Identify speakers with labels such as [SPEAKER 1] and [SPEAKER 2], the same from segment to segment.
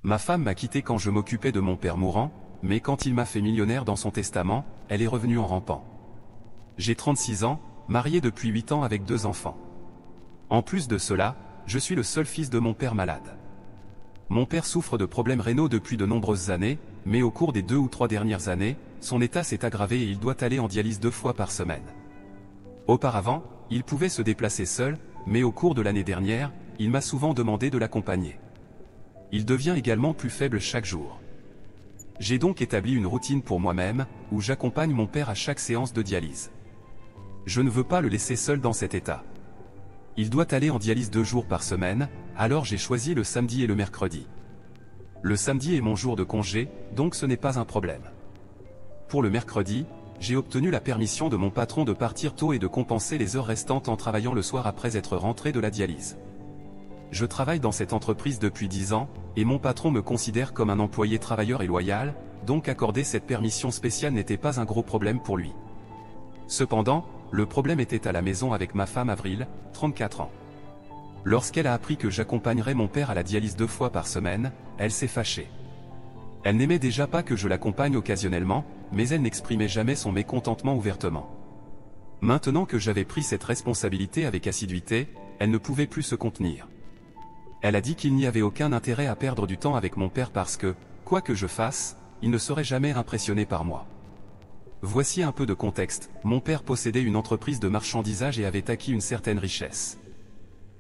[SPEAKER 1] Ma femme m'a quitté quand je m'occupais de mon père mourant, mais quand il m'a fait millionnaire dans son testament, elle est revenue en rampant. J'ai 36 ans, marié depuis 8 ans avec 2 enfants. En plus de cela, je suis le seul fils de mon père malade. Mon père souffre de problèmes rénaux depuis de nombreuses années, mais au cours des 2 ou 3 dernières années, son état s'est aggravé et il doit aller en dialyse 2 fois par semaine. Auparavant, il pouvait se déplacer seul, mais au cours de l'année dernière, il m'a souvent demandé de l'accompagner. Il devient également plus faible chaque jour. J'ai donc établi une routine pour moi-même, où j'accompagne mon père à chaque séance de dialyse. Je ne veux pas le laisser seul dans cet état. Il doit aller en dialyse 2 jours par semaine, alors j'ai choisi le samedi et le mercredi. Le samedi est mon jour de congé, donc ce n'est pas un problème. Pour le mercredi, j'ai obtenu la permission de mon patron de partir tôt et de compenser les heures restantes en travaillant le soir après être rentré de la dialyse. Je travaille dans cette entreprise depuis 10 ans, et mon patron me considère comme un employé travailleur et loyal, donc accorder cette permission spéciale n'était pas un gros problème pour lui. Cependant, le problème était à la maison avec ma femme Avril, 34 ans. Lorsqu'elle a appris que j'accompagnerais mon père à la dialyse 2 fois par semaine, elle s'est fâchée. Elle n'aimait déjà pas que je l'accompagne occasionnellement, mais elle n'exprimait jamais son mécontentement ouvertement. Maintenant que j'avais pris cette responsabilité avec assiduité, elle ne pouvait plus se contenir. Elle a dit qu'il n'y avait aucun intérêt à perdre du temps avec mon père parce que, quoi que je fasse, il ne serait jamais impressionné par moi. Voici un peu de contexte. Mon père possédait une entreprise de marchandisage et avait acquis une certaine richesse.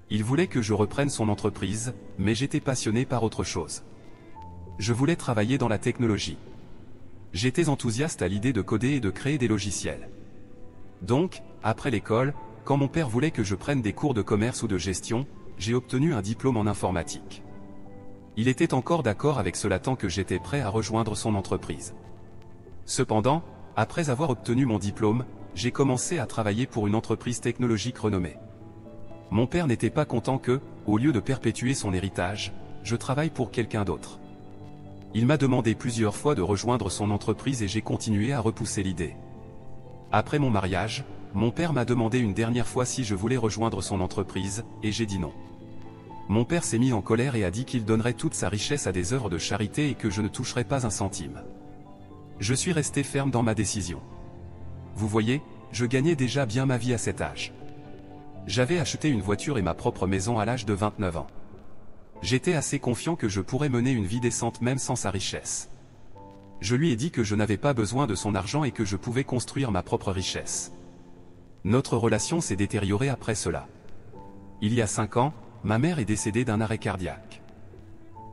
[SPEAKER 1] Il voulait que je reprenne son entreprise, mais j'étais passionné par autre chose. Je voulais travailler dans la technologie. J'étais enthousiaste à l'idée de coder et de créer des logiciels. Donc, après l'école, quand mon père voulait que je prenne des cours de commerce ou de gestion, j'ai obtenu un diplôme en informatique. Il était encore d'accord avec cela tant que j'étais prêt à rejoindre son entreprise. Cependant, après avoir obtenu mon diplôme, j'ai commencé à travailler pour une entreprise technologique renommée. Mon père n'était pas content que, au lieu de perpétuer son héritage, je travaille pour quelqu'un d'autre. Il m'a demandé plusieurs fois de rejoindre son entreprise et j'ai continué à repousser l'idée. Après mon mariage, mon père m'a demandé une dernière fois si je voulais rejoindre son entreprise, et j'ai dit non. Mon père s'est mis en colère et a dit qu'il donnerait toute sa richesse à des œuvres de charité et que je ne toucherais pas un centime. Je suis resté ferme dans ma décision. Vous voyez, je gagnais déjà bien ma vie à cet âge. J'avais acheté une voiture et ma propre maison à l'âge de 29 ans. J'étais assez confiant que je pourrais mener une vie décente même sans sa richesse. Je lui ai dit que je n'avais pas besoin de son argent et que je pouvais construire ma propre richesse. Notre relation s'est détériorée après cela. Il y a 5 ans, ma mère est décédée d'un arrêt cardiaque.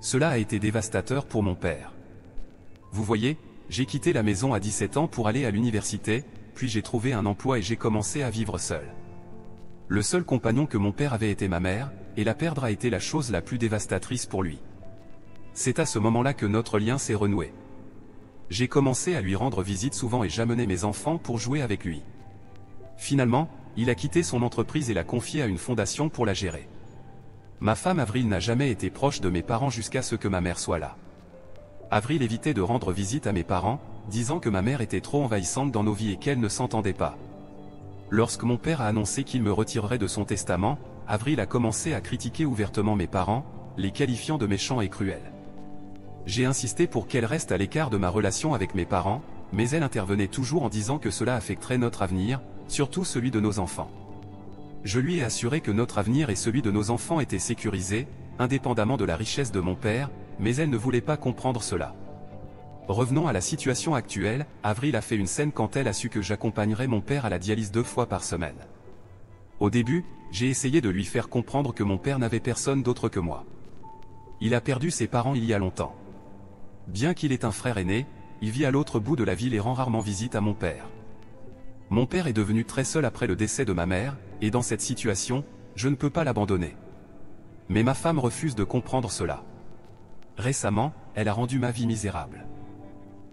[SPEAKER 1] Cela a été dévastateur pour mon père. Vous voyez, j'ai quitté la maison à 17 ans pour aller à l'université, puis j'ai trouvé un emploi et j'ai commencé à vivre seul. Le seul compagnon que mon père avait été ma mère, et la perdre a été la chose la plus dévastatrice pour lui. C'est à ce moment-là que notre lien s'est renoué. J'ai commencé à lui rendre visite souvent et j'amenais mes enfants pour jouer avec lui. Finalement, il a quitté son entreprise et l'a confiée à une fondation pour la gérer. Ma femme Avril n'a jamais été proche de mes parents jusqu'à ce que ma mère soit là. Avril évitait de rendre visite à mes parents, disant que ma mère était trop envahissante dans nos vies et qu'elle ne s'entendait pas. Lorsque mon père a annoncé qu'il me retirerait de son testament, Avril a commencé à critiquer ouvertement mes parents, les qualifiant de méchants et cruels. J'ai insisté pour qu'elle reste à l'écart de ma relation avec mes parents, mais elle intervenait toujours en disant que cela affecterait notre avenir, surtout celui de nos enfants. Je lui ai assuré que notre avenir et celui de nos enfants étaient sécurisés, indépendamment de la richesse de mon père, mais elle ne voulait pas comprendre cela. Revenons à la situation actuelle, Avril a fait une scène quand elle a su que j'accompagnerais mon père à la dialyse 2 fois par semaine. Au début, j'ai essayé de lui faire comprendre que mon père n'avait personne d'autre que moi. Il a perdu ses parents il y a longtemps. Bien qu'il ait un frère aîné, il vit à l'autre bout de la ville et rend rarement visite à mon père. Mon père est devenu très seul après le décès de ma mère, et dans cette situation, je ne peux pas l'abandonner. Mais ma femme refuse de comprendre cela. Récemment, elle a rendu ma vie misérable.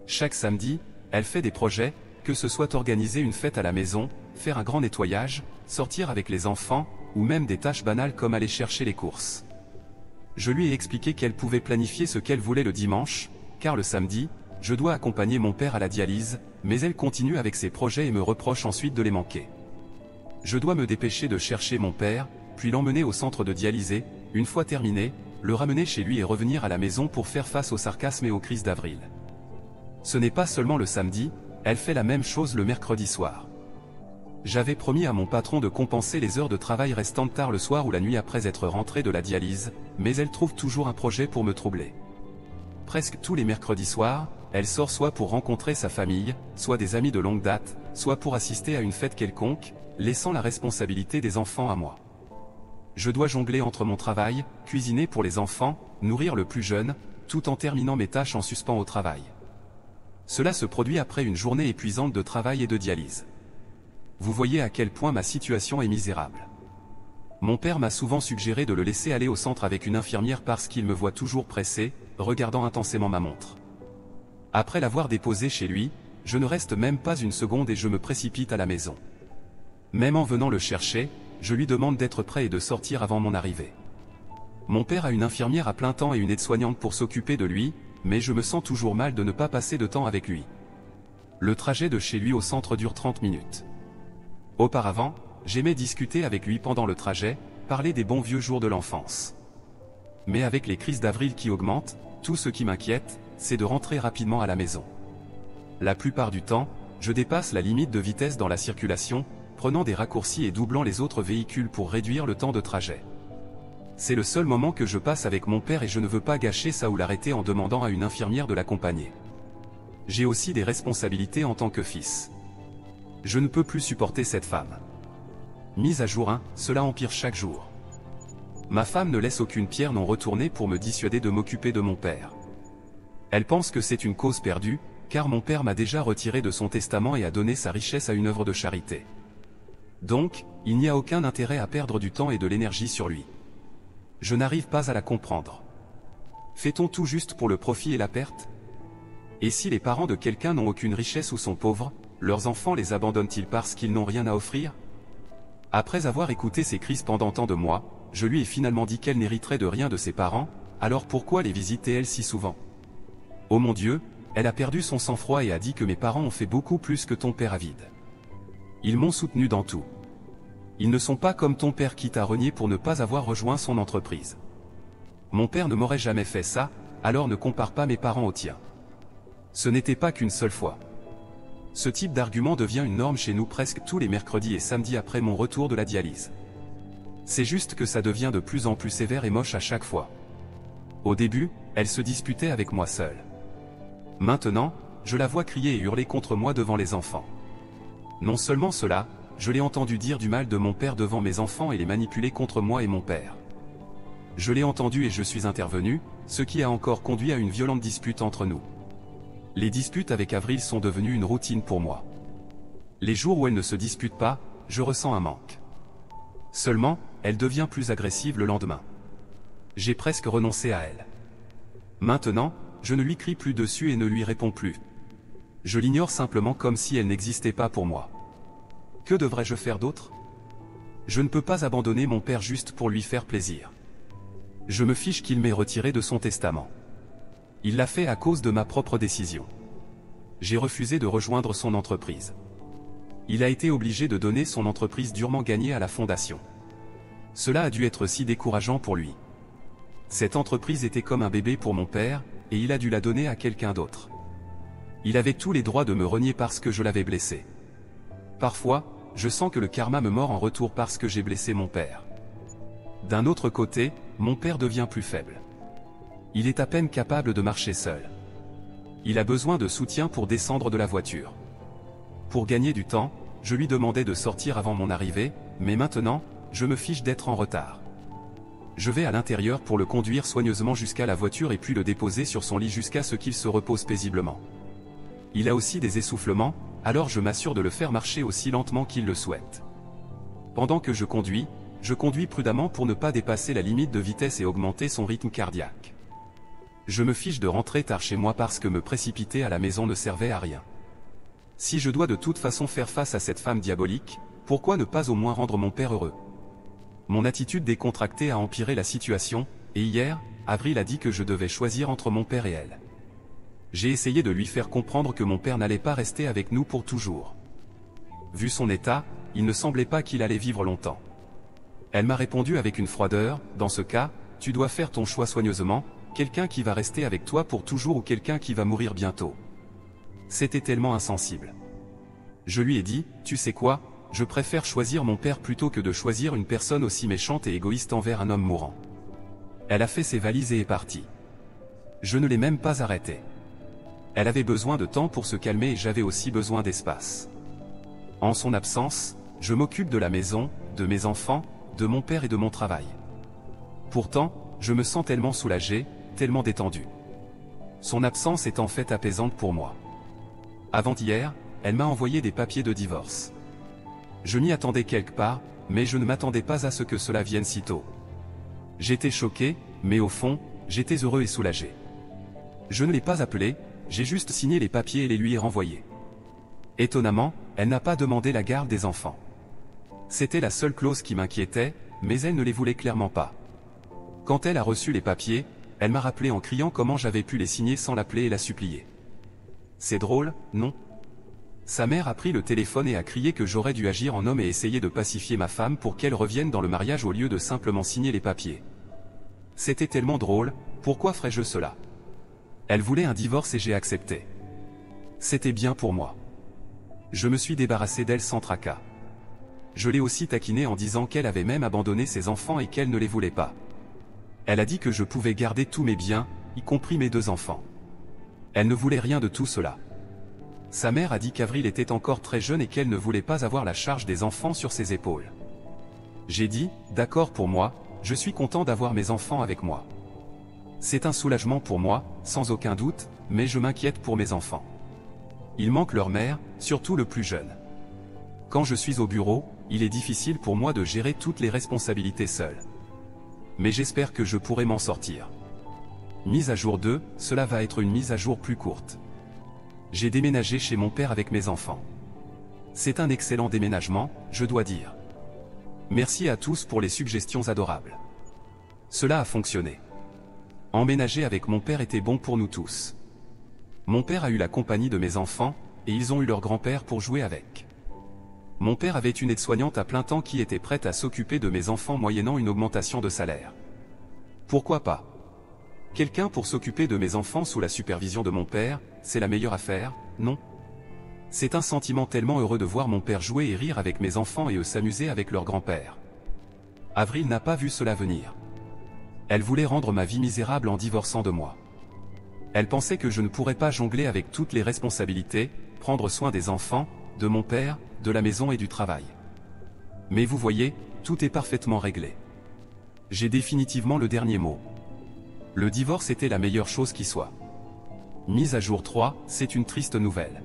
[SPEAKER 1] Chaque samedi, elle fait des projets, que ce soit organiser une fête à la maison, faire un grand nettoyage, sortir avec les enfants, ou même des tâches banales comme aller chercher les courses. Je lui ai expliqué qu'elle pouvait planifier ce qu'elle voulait le dimanche, car le samedi, je dois accompagner mon père à la dialyse, mais elle continue avec ses projets et me reproche ensuite de les manquer. Je dois me dépêcher de chercher mon père, puis l'emmener au centre de dialyser. Une fois terminé, le ramener chez lui et revenir à la maison pour faire face au sarcasme et aux crises d'Avril. Ce n'est pas seulement le samedi, elle fait la même chose le mercredi soir. J'avais promis à mon patron de compenser les heures de travail restantes tard le soir ou la nuit après être rentré de la dialyse, mais elle trouve toujours un projet pour me troubler. Presque tous les mercredis soirs, elle sort soit pour rencontrer sa famille, soit des amis de longue date, soit pour assister à une fête quelconque, laissant la responsabilité des enfants à moi. Je dois jongler entre mon travail, cuisiner pour les enfants, nourrir le plus jeune, tout en terminant mes tâches en suspens au travail. Cela se produit après une journée épuisante de travail et de dialyse. Vous voyez à quel point ma situation est misérable. Mon père m'a souvent suggéré de le laisser aller au centre avec une infirmière parce qu'il me voit toujours pressé, regardant intensément ma montre. Après l'avoir déposé chez lui, je ne reste même pas une seconde et je me précipite à la maison. Même en venant le chercher, je lui demande d'être prêt et de sortir avant mon arrivée. Mon père a une infirmière à plein temps et une aide-soignante pour s'occuper de lui, mais je me sens toujours mal de ne pas passer de temps avec lui. Le trajet de chez lui au centre dure 30 minutes. Auparavant, j'aimais discuter avec lui pendant le trajet, parler des bons vieux jours de l'enfance. Mais avec les crises d'Avril qui augmentent, tout ce qui m'inquiète, c'est de rentrer rapidement à la maison. La plupart du temps, je dépasse la limite de vitesse dans la circulation, prenant des raccourcis et doublant les autres véhicules pour réduire le temps de trajet. C'est le seul moment que je passe avec mon père et je ne veux pas gâcher ça ou l'arrêter en demandant à une infirmière de l'accompagner. J'ai aussi des responsabilités en tant que fils. Je ne peux plus supporter cette femme. Mise à jour 1, cela empire chaque jour. Ma femme ne laisse aucune pierre non retournée pour me dissuader de m'occuper de mon père. Elle pense que c'est une cause perdue, car mon père m'a déjà retiré de son testament et a donné sa richesse à une œuvre de charité. Donc, il n'y a aucun intérêt à perdre du temps et de l'énergie sur lui. Je n'arrive pas à la comprendre. Fait-on tout juste pour le profit et la perte? Et si les parents de quelqu'un n'ont aucune richesse ou sont pauvres, leurs enfants les abandonnent-ils parce qu'ils n'ont rien à offrir? Après avoir écouté ces crises pendant tant de mois, je lui ai finalement dit qu'elle n'hériterait de rien de ses parents, alors pourquoi les visiter-elle si souvent? Oh mon Dieu, elle a perdu son sang-froid et a dit que mes parents ont fait beaucoup plus que ton père avide. Ils m'ont soutenu dans tout. Ils ne sont pas comme ton père qui t'a renié pour ne pas avoir rejoint son entreprise. Mon père ne m'aurait jamais fait ça, alors ne compare pas mes parents aux tiens. Ce n'était pas qu'une seule fois. Ce type d'argument devient une norme chez nous presque tous les mercredis et samedis après mon retour de la dialyse. C'est juste que ça devient de plus en plus sévère et moche à chaque fois. Au début, elle se disputait avec moi seule. Maintenant, je la vois crier et hurler contre moi devant les enfants. Non seulement cela, je l'ai entendu dire du mal de mon père devant mes enfants et les manipuler contre moi et mon père. Je l'ai entendu et je suis intervenu, ce qui a encore conduit à une violente dispute entre nous. Les disputes avec Avril sont devenues une routine pour moi. Les jours où elle ne se dispute pas, je ressens un manque. Seulement, elle devient plus agressive le lendemain. J'ai presque renoncé à elle. Maintenant, je ne lui crie plus dessus et ne lui réponds plus. Je l'ignore simplement comme si elle n'existait pas pour moi. Que devrais-je faire d'autre? Je ne peux pas abandonner mon père juste pour lui faire plaisir. Je me fiche qu'il m'ait retiré de son testament. Il l'a fait à cause de ma propre décision. J'ai refusé de rejoindre son entreprise. Il a été obligé de donner son entreprise durement gagnée à la fondation. Cela a dû être si décourageant pour lui. Cette entreprise était comme un bébé pour mon père, et il a dû la donner à quelqu'un d'autre. Il avait tous les droits de me renier parce que je l'avais blessé. Parfois, je sens que le karma me mord en retour parce que j'ai blessé mon père. D'un autre côté, mon père devient plus faible. Il est à peine capable de marcher seul. Il a besoin de soutien pour descendre de la voiture. Pour gagner du temps, je lui demandais de sortir avant mon arrivée, mais maintenant, je me fiche d'être en retard. Je vais à l'intérieur pour le conduire soigneusement jusqu'à la voiture et puis le déposer sur son lit jusqu'à ce qu'il se repose paisiblement. Il a aussi des essoufflements, alors je m'assure de le faire marcher aussi lentement qu'il le souhaite. Pendant que je conduis prudemment pour ne pas dépasser la limite de vitesse et augmenter son rythme cardiaque. Je me fiche de rentrer tard chez moi parce que me précipiter à la maison ne servait à rien. Si je dois de toute façon faire face à cette femme diabolique, pourquoi ne pas au moins rendre mon père heureux? Mon attitude décontractée a empiré la situation, et hier, Avril a dit que je devais choisir entre mon père et elle. J'ai essayé de lui faire comprendre que mon père n'allait pas rester avec nous pour toujours. Vu son état, il ne semblait pas qu'il allait vivre longtemps. Elle m'a répondu avec une froideur, dans ce cas, tu dois faire ton choix soigneusement, quelqu'un qui va rester avec toi pour toujours ou quelqu'un qui va mourir bientôt. C'était tellement insensible. Je lui ai dit, tu sais quoi, je préfère choisir mon père plutôt que de choisir une personne aussi méchante et égoïste envers un homme mourant. Elle a fait ses valises et est partie. Je ne l'ai même pas arrêtée. Elle avait besoin de temps pour se calmer et j'avais aussi besoin d'espace. En son absence, je m'occupe de la maison, de mes enfants, de mon père et de mon travail. Pourtant, je me sens tellement soulagé, tellement détendu. Son absence est en fait apaisante pour moi. Avant-hier, elle m'a envoyé des papiers de divorce. Je m'y attendais quelque part, mais je ne m'attendais pas à ce que cela vienne si tôt. J'étais choqué, mais au fond, j'étais heureux et soulagé. Je ne l'ai pas appelée, j'ai juste signé les papiers et les lui ai renvoyés. Étonnamment, elle n'a pas demandé la garde des enfants. C'était la seule clause qui m'inquiétait, mais elle ne les voulait clairement pas. Quand elle a reçu les papiers, elle m'a rappelé en criant comment j'avais pu les signer sans l'appeler et la supplier. C'est drôle, non? Sa mère a pris le téléphone et a crié que j'aurais dû agir en homme et essayer de pacifier ma femme pour qu'elle revienne dans le mariage au lieu de simplement signer les papiers. C'était tellement drôle, pourquoi ferais-je cela? Elle voulait un divorce et j'ai accepté. C'était bien pour moi. Je me suis débarrassé d'elle sans tracas. Je l'ai aussi taquinée en disant qu'elle avait même abandonné ses enfants et qu'elle ne les voulait pas. Elle a dit que je pouvais garder tous mes biens, y compris mes 2 enfants. Elle ne voulait rien de tout cela. Sa mère a dit qu'Avril était encore très jeune et qu'elle ne voulait pas avoir la charge des enfants sur ses épaules. J'ai dit, d'accord pour moi, je suis content d'avoir mes enfants avec moi. C'est un soulagement pour moi, sans aucun doute, mais je m'inquiète pour mes enfants. Ils manquent leur mère, surtout le plus jeune. Quand je suis au bureau, il est difficile pour moi de gérer toutes les responsabilités seul. Mais j'espère que je pourrai m'en sortir. Mise à jour 2, cela va être une mise à jour plus courte. J'ai déménagé chez mon père avec mes enfants. C'est un excellent déménagement, je dois dire. Merci à tous pour les suggestions adorables. Cela a fonctionné. Emménager avec mon père était bon pour nous tous. Mon père a eu la compagnie de mes enfants, et ils ont eu leur grand-père pour jouer avec. Mon père avait une aide-soignante à plein temps qui était prête à s'occuper de mes enfants moyennant une augmentation de salaire. Pourquoi pas? Quelqu'un pour s'occuper de mes enfants sous la supervision de mon père, c'est la meilleure affaire, non? C'est un sentiment tellement heureux de voir mon père jouer et rire avec mes enfants et eux s'amuser avec leur grand-père. Avril n'a pas vu cela venir. Elle voulait rendre ma vie misérable en divorçant de moi. Elle pensait que je ne pourrais pas jongler avec toutes les responsabilités, prendre soin des enfants, de mon père, de la maison et du travail. Mais vous voyez, tout est parfaitement réglé. J'ai définitivement le dernier mot. Le divorce était la meilleure chose qui soit. Mise à jour 3, c'est une triste nouvelle.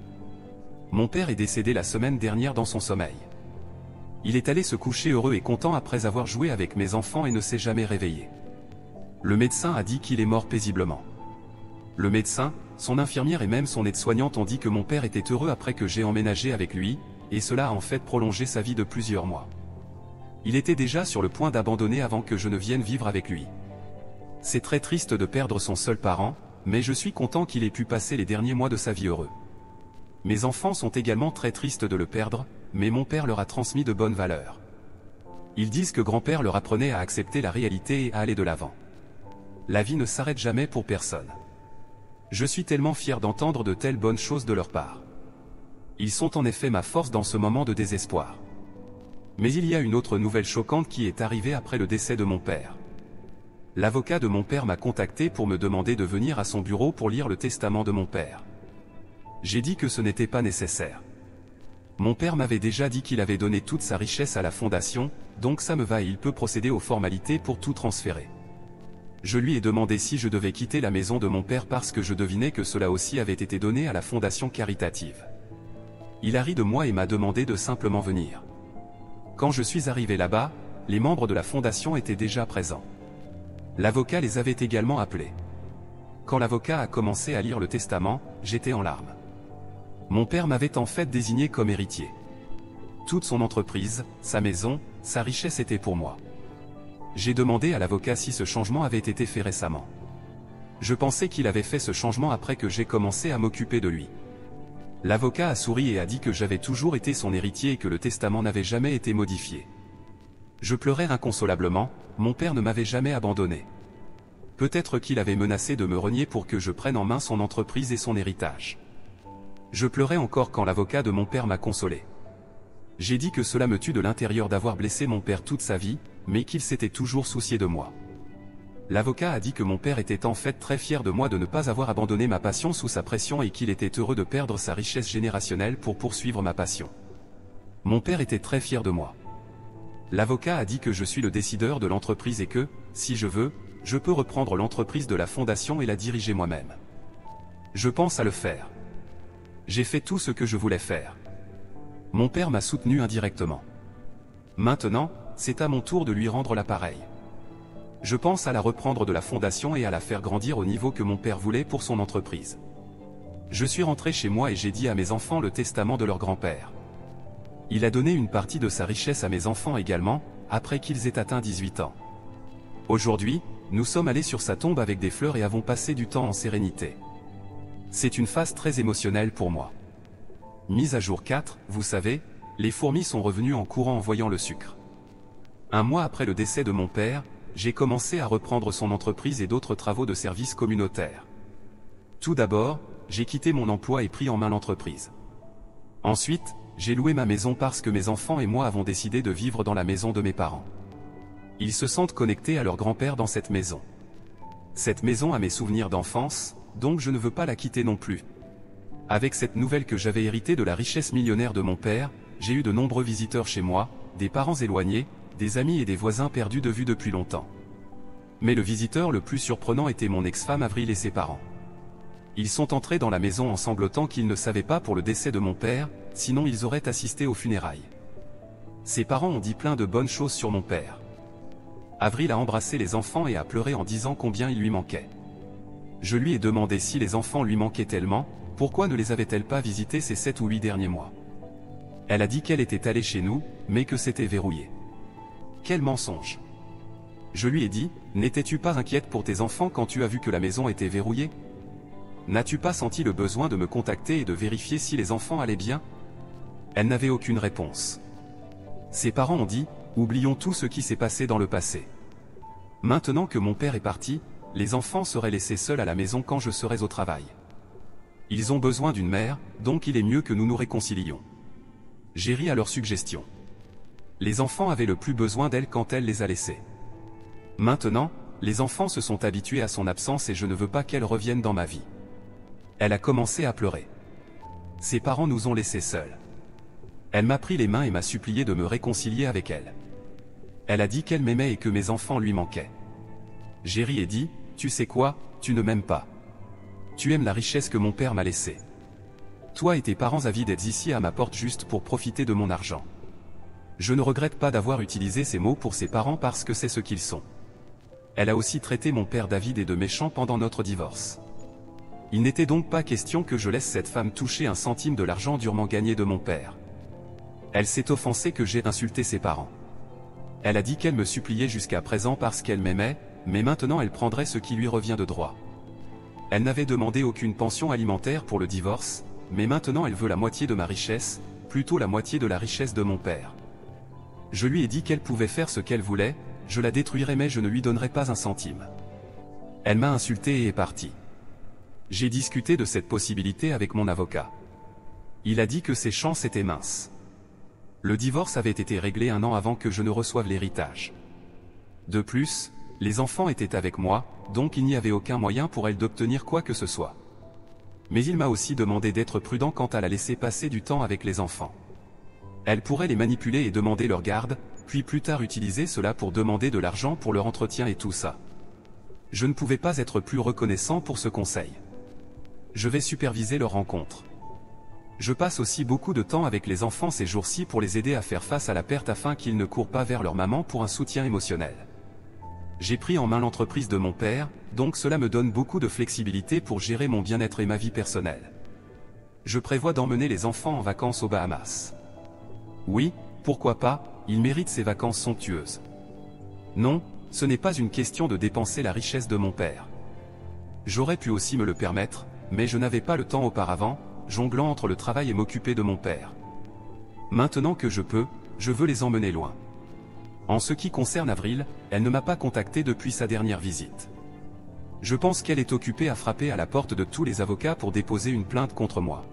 [SPEAKER 1] Mon père est décédé la semaine dernière dans son sommeil. Il est allé se coucher heureux et content après avoir joué avec mes enfants et ne s'est jamais réveillé. Le médecin a dit qu'il est mort paisiblement. Le médecin, son infirmière et même son aide-soignante ont dit que mon père était heureux après que j'ai emménagé avec lui, et cela a en fait prolongé sa vie de plusieurs mois. Il était déjà sur le point d'abandonner avant que je ne vienne vivre avec lui. C'est très triste de perdre son seul parent, mais je suis content qu'il ait pu passer les derniers mois de sa vie heureux. Mes enfants sont également très tristes de le perdre, mais mon père leur a transmis de bonnes valeurs. Ils disent que grand-père leur apprenait à accepter la réalité et à aller de l'avant. La vie ne s'arrête jamais pour personne. Je suis tellement fier d'entendre de telles bonnes choses de leur part. Ils sont en effet ma force dans ce moment de désespoir. Mais il y a une autre nouvelle choquante qui est arrivée après le décès de mon père. L'avocat de mon père m'a contacté pour me demander de venir à son bureau pour lire le testament de mon père. J'ai dit que ce n'était pas nécessaire. Mon père m'avait déjà dit qu'il avait donné toute sa richesse à la fondation, donc ça me va et il peut procéder aux formalités pour tout transférer. Je lui ai demandé si je devais quitter la maison de mon père parce que je devinais que cela aussi avait été donné à la fondation caritative. Il a ri de moi et m'a demandé de simplement venir. Quand je suis arrivé là-bas, les membres de la fondation étaient déjà présents. L'avocat les avait également appelés. Quand l'avocat a commencé à lire le testament, j'étais en larmes. Mon père m'avait en fait désigné comme héritier. Toute son entreprise, sa maison, sa richesse était pour moi. J'ai demandé à l'avocat si ce changement avait été fait récemment. Je pensais qu'il avait fait ce changement après que j'ai commencé à m'occuper de lui. L'avocat a souri et a dit que j'avais toujours été son héritier et que le testament n'avait jamais été modifié. Je pleurais inconsolablement, mon père ne m'avait jamais abandonné. Peut-être qu'il avait menacé de me renier pour que je prenne en main son entreprise et son héritage. Je pleurais encore quand l'avocat de mon père m'a consolé. J'ai dit que cela me tue de l'intérieur d'avoir blessé mon père toute sa vie, mais qu'il s'était toujours soucié de moi. L'avocat a dit que mon père était en fait très fier de moi de ne pas avoir abandonné ma passion sous sa pression et qu'il était heureux de perdre sa richesse générationnelle pour poursuivre ma passion. Mon père était très fier de moi. L'avocat a dit que je suis le décideur de l'entreprise et que, si je veux, je peux reprendre l'entreprise de la fondation et la diriger moi-même. Je pense à le faire. J'ai fait tout ce que je voulais faire. Mon père m'a soutenu indirectement. Maintenant, c'est à mon tour de lui rendre l'appareil. Je pense à la reprendre de la fondation et à la faire grandir au niveau que mon père voulait pour son entreprise. Je suis rentré chez moi et j'ai dit à mes enfants le testament de leur grand-père. Il a donné une partie de sa richesse à mes enfants également, après qu'ils aient atteint 18 ans. Aujourd'hui, nous sommes allés sur sa tombe avec des fleurs et avons passé du temps en sérénité. C'est une phase très émotionnelle pour moi. Mise à jour 4, vous savez, les fourmis sont revenues en courant en voyant le sucre. Un mois après le décès de mon père, j'ai commencé à reprendre son entreprise et d'autres travaux de service communautaire. Tout d'abord, j'ai quitté mon emploi et pris en main l'entreprise. Ensuite, j'ai loué ma maison parce que mes enfants et moi avons décidé de vivre dans la maison de mes parents. Ils se sentent connectés à leur grand-père dans cette maison. Cette maison a mes souvenirs d'enfance, donc je ne veux pas la quitter non plus. Avec cette nouvelle que j'avais héritée de la richesse millionnaire de mon père, j'ai eu de nombreux visiteurs chez moi, des parents éloignés, des amis et des voisins perdus de vue depuis longtemps. Mais le visiteur le plus surprenant était mon ex-femme Avril et ses parents. Ils sont entrés dans la maison en sanglotant qu'ils ne savaient pas pour le décès de mon père, sinon ils auraient assisté aux funérailles. Ses parents ont dit plein de bonnes choses sur mon père. Avril a embrassé les enfants et a pleuré en disant combien il lui manquait. Je lui ai demandé si les enfants lui manquaient tellement, pourquoi ne les avait-elle pas visités ces 7 ou 8 derniers mois. Elle a dit qu'elle était allée chez nous, mais que c'était verrouillé. Quel mensonge! Je lui ai dit, n'étais-tu pas inquiète pour tes enfants quand tu as vu que la maison était verrouillée? N'as-tu pas senti le besoin de me contacter et de vérifier si les enfants allaient bien? Elle n'avait aucune réponse. Ses parents ont dit, oublions tout ce qui s'est passé dans le passé. Maintenant que mon père est parti, les enfants seraient laissés seuls à la maison quand je serais au travail. Ils ont besoin d'une mère, donc il est mieux que nous nous réconcilions. J'ai ri à leur suggestion. Les enfants avaient le plus besoin d'elle quand elle les a laissés. Maintenant, les enfants se sont habitués à son absence et je ne veux pas qu'elle revienne dans ma vie. Elle a commencé à pleurer. Ses parents nous ont laissés seuls. Elle m'a pris les mains et m'a supplié de me réconcilier avec elle. Elle a dit qu'elle m'aimait et que mes enfants lui manquaient. J'ai ri et dit, tu sais quoi, tu ne m'aimes pas. Tu aimes la richesse que mon père m'a laissée. Toi et tes parents avides d'être ici à ma porte juste pour profiter de mon argent. Je ne regrette pas d'avoir utilisé ces mots pour ses parents parce que c'est ce qu'ils sont. Elle a aussi traité mon père David et de méchant pendant notre divorce. Il n'était donc pas question que je laisse cette femme toucher un centime de l'argent durement gagné de mon père. Elle s'est offensée que j'ai insulté ses parents. Elle a dit qu'elle me suppliait jusqu'à présent parce qu'elle m'aimait, mais maintenant elle prendrait ce qui lui revient de droit. Elle n'avait demandé aucune pension alimentaire pour le divorce, mais maintenant elle veut la moitié de ma richesse, plutôt la moitié de la richesse de mon père. Je lui ai dit qu'elle pouvait faire ce qu'elle voulait, je la détruirais mais je ne lui donnerais pas un centime. Elle m'a insulté et est partie. J'ai discuté de cette possibilité avec mon avocat. Il a dit que ses chances étaient minces. Le divorce avait été réglé 1 an avant que je ne reçoive l'héritage. De plus, les enfants étaient avec moi, donc il n'y avait aucun moyen pour elle d'obtenir quoi que ce soit. Mais il m'a aussi demandé d'être prudent quant à la laisser passer du temps avec les enfants. Elle pourrait les manipuler et demander leur garde, puis plus tard utiliser cela pour demander de l'argent pour leur entretien et tout ça. Je ne pouvais pas être plus reconnaissant pour ce conseil. Je vais superviser leur rencontre. Je passe aussi beaucoup de temps avec les enfants ces jours-ci pour les aider à faire face à la perte afin qu'ils ne courent pas vers leur maman pour un soutien émotionnel. J'ai pris en main l'entreprise de mon père, donc cela me donne beaucoup de flexibilité pour gérer mon bien-être et ma vie personnelle. Je prévois d'emmener les enfants en vacances aux Bahamas. Oui, pourquoi pas, ils méritent ces vacances somptueuses. Non, ce n'est pas une question de dépenser la richesse de mon père. J'aurais pu aussi me le permettre, mais je n'avais pas le temps auparavant, jonglant entre le travail et m'occuper de mon père. Maintenant que je peux, je veux les emmener loin. En ce qui concerne Avril, elle ne m'a pas contacté depuis sa dernière visite. Je pense qu'elle est occupée à frapper à la porte de tous les avocats pour déposer une plainte contre moi.